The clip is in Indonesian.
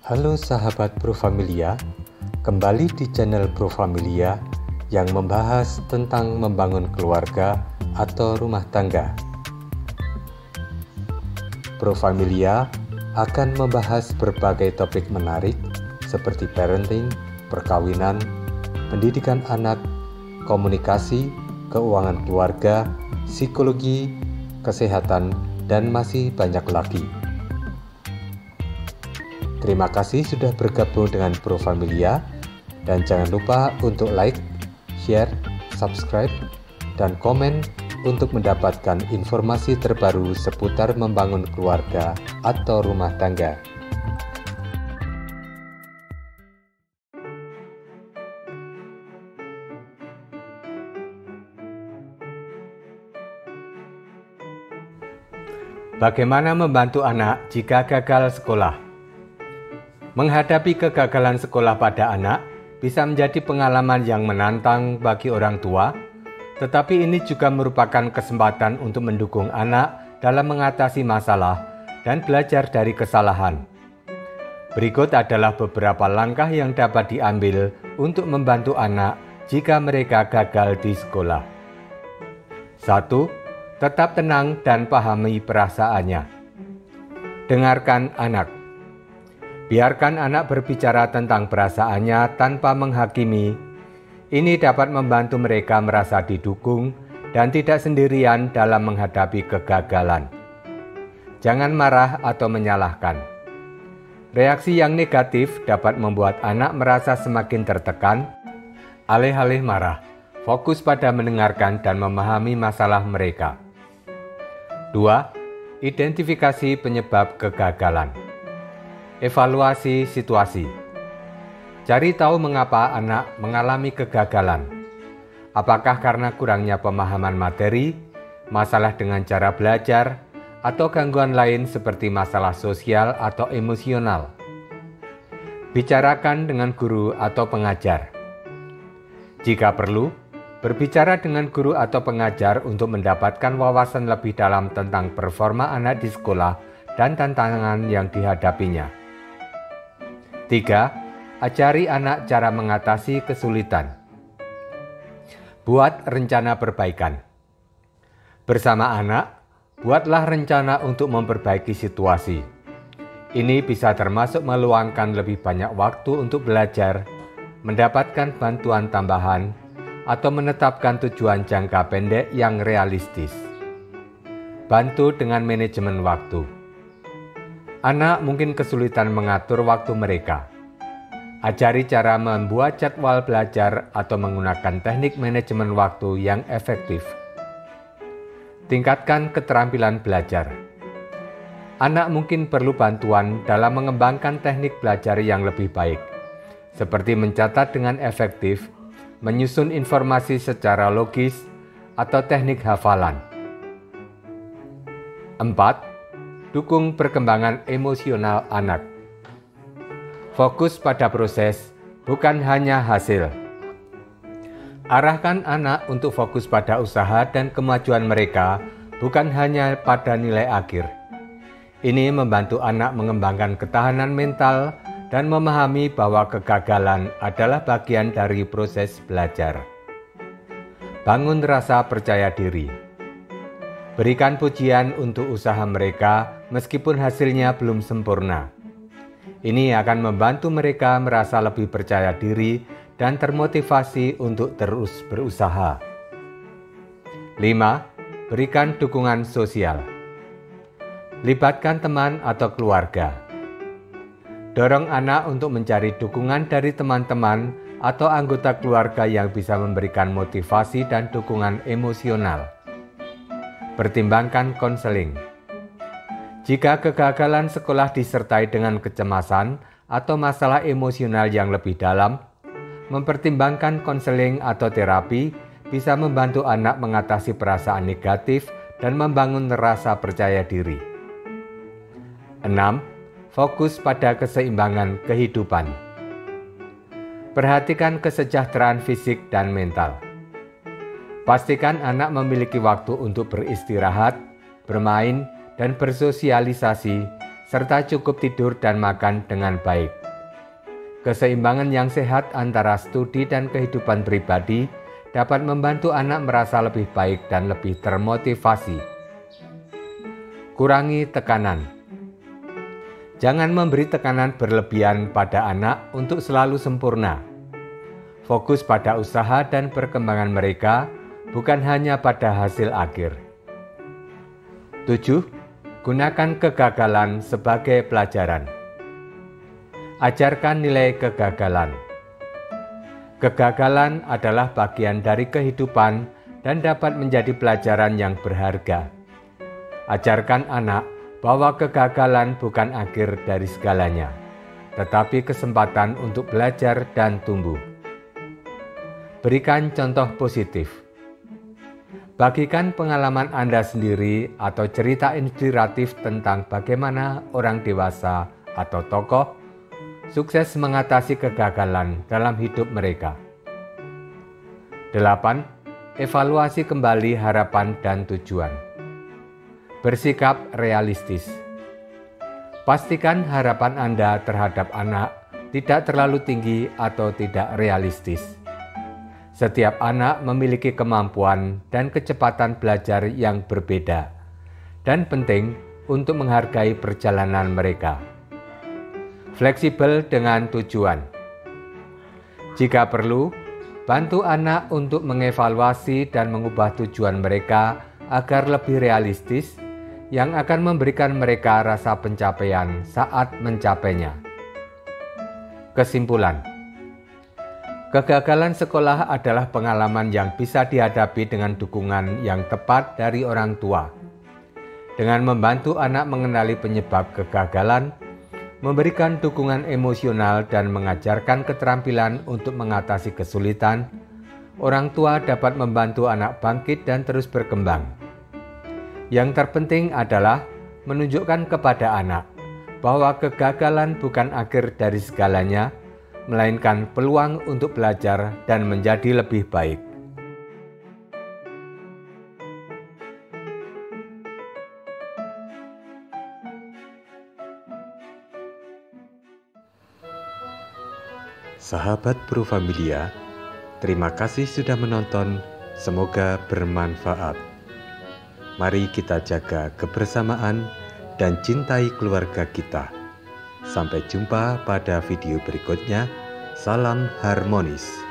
Halo sahabat Pro Familia, kembali di channel Pro Familia yang membahas tentang membangun keluarga atau rumah tangga. Pro Familia akan membahas berbagai topik menarik seperti parenting, perkawinan, pendidikan anak, komunikasi, keuangan keluarga, psikologi, kesehatan, dan masih banyak lagi. Terima kasih sudah bergabung dengan Pro Familia, dan jangan lupa untuk like, share, subscribe, dan komen untuk mendapatkan informasi terbaru seputar membangun keluarga atau rumah tangga. Bagaimana membantu anak jika gagal sekolah? Menghadapi kegagalan sekolah pada anak bisa menjadi pengalaman yang menantang bagi orang tua, tetapi ini juga merupakan kesempatan untuk mendukung anak dalam mengatasi masalah dan belajar dari kesalahan. Berikut adalah beberapa langkah yang dapat diambil untuk membantu anak jika mereka gagal di sekolah. 1. Tetap tenang dan pahami perasaannya. Dengarkan anak. Biarkan anak berbicara tentang perasaannya tanpa menghakimi. Ini dapat membantu mereka merasa didukung dan tidak sendirian dalam menghadapi kegagalan. Jangan marah atau menyalahkan. Reaksi yang negatif dapat membuat anak merasa semakin tertekan. Alih-alih marah, fokus pada mendengarkan dan memahami masalah mereka. 2. Identifikasi penyebab kegagalan. Evaluasi situasi. Cari tahu mengapa anak mengalami kegagalan. Apakah karena kurangnya pemahaman materi, masalah dengan cara belajar, atau gangguan lain seperti masalah sosial atau emosional. Bicarakan dengan guru atau pengajar. Jika perlu, berbicara dengan guru atau pengajar untuk mendapatkan wawasan lebih dalam tentang performa anak di sekolah dan tantangan yang dihadapinya. 3. Ajari anak cara mengatasi kesulitan. Buat rencana perbaikan. Bersama anak, buatlah rencana untuk memperbaiki situasi. Ini bisa termasuk meluangkan lebih banyak waktu untuk belajar, mendapatkan bantuan tambahan, atau menetapkan tujuan jangka pendek yang realistis. Bantu dengan manajemen waktu. Anak mungkin kesulitan mengatur waktu mereka. Ajari cara membuat jadwal belajar atau menggunakan teknik manajemen waktu yang efektif. Tingkatkan keterampilan belajar. Anak mungkin perlu bantuan dalam mengembangkan teknik belajar yang lebih baik, seperti mencatat dengan efektif, menyusun informasi secara logis, atau teknik hafalan. 4. Dukung perkembangan emosional anak. Fokus pada proses, bukan hanya hasil. Arahkan anak untuk fokus pada usaha dan kemajuan mereka, bukan hanya pada nilai akhir. Ini membantu anak mengembangkan ketahanan mental dan memahami bahwa kegagalan adalah bagian dari proses belajar. Bangun rasa percaya diri. Berikan pujian untuk usaha mereka meskipun hasilnya belum sempurna. Ini akan membantu mereka merasa lebih percaya diri dan termotivasi untuk terus berusaha. 5. Berikan dukungan sosial. Libatkan teman atau keluarga. Dorong anak untuk mencari dukungan dari teman-teman atau anggota keluarga yang bisa memberikan motivasi dan dukungan emosional. Pertimbangkan konseling. Jika kegagalan sekolah disertai dengan kecemasan atau masalah emosional yang lebih dalam, mempertimbangkan konseling atau terapi bisa membantu anak mengatasi perasaan negatif dan membangun rasa percaya diri. 6. Fokus pada keseimbangan kehidupan. Perhatikan kesejahteraan fisik dan mental. Pastikan anak memiliki waktu untuk beristirahat, bermain, dan bersosialisasi serta cukup tidur dan makan dengan baik. Keseimbangan yang sehat antara studi dan kehidupan pribadi dapat membantu anak merasa lebih baik dan lebih termotivasi. Kurangi tekanan. Jangan memberi tekanan berlebihan pada anak untuk selalu sempurna. Fokus pada usaha dan perkembangan mereka, bukan hanya pada hasil akhir. 7. Gunakan kegagalan sebagai pelajaran. Ajarkan nilai kegagalan. Kegagalan adalah bagian dari kehidupan dan dapat menjadi pelajaran yang berharga. Ajarkan anak bahwa kegagalan bukan akhir dari segalanya, tetapi kesempatan untuk belajar dan tumbuh. Berikan contoh positif. Bagikan pengalaman Anda sendiri atau cerita inspiratif tentang bagaimana orang dewasa atau tokoh sukses mengatasi kegagalan dalam hidup mereka. 8. Evaluasi kembali harapan dan tujuan. Bersikap realistis. Pastikan harapan Anda terhadap anak tidak terlalu tinggi atau tidak realistis. Setiap anak memiliki kemampuan dan kecepatan belajar yang berbeda, dan penting untuk menghargai perjalanan mereka. Fleksibel dengan tujuan. Jika perlu, bantu anak untuk mengevaluasi dan mengubah tujuan mereka agar lebih realistis, yang akan memberikan mereka rasa pencapaian saat mencapainya. Kesimpulan. Kegagalan sekolah adalah pengalaman yang bisa dihadapi dengan dukungan yang tepat dari orang tua. Dengan membantu anak mengenali penyebab kegagalan, memberikan dukungan emosional dan mengajarkan keterampilan untuk mengatasi kesulitan, orang tua dapat membantu anak bangkit dan terus berkembang. Yang terpenting adalah menunjukkan kepada anak bahwa kegagalan bukan akhir dari segalanya, melainkan peluang untuk belajar dan menjadi lebih baik. Sahabat Pro Familia, terima kasih sudah menonton, semoga bermanfaat. Mari kita jaga kebersamaan dan cintai keluarga kita. Sampai jumpa pada video berikutnya. Salam harmonis.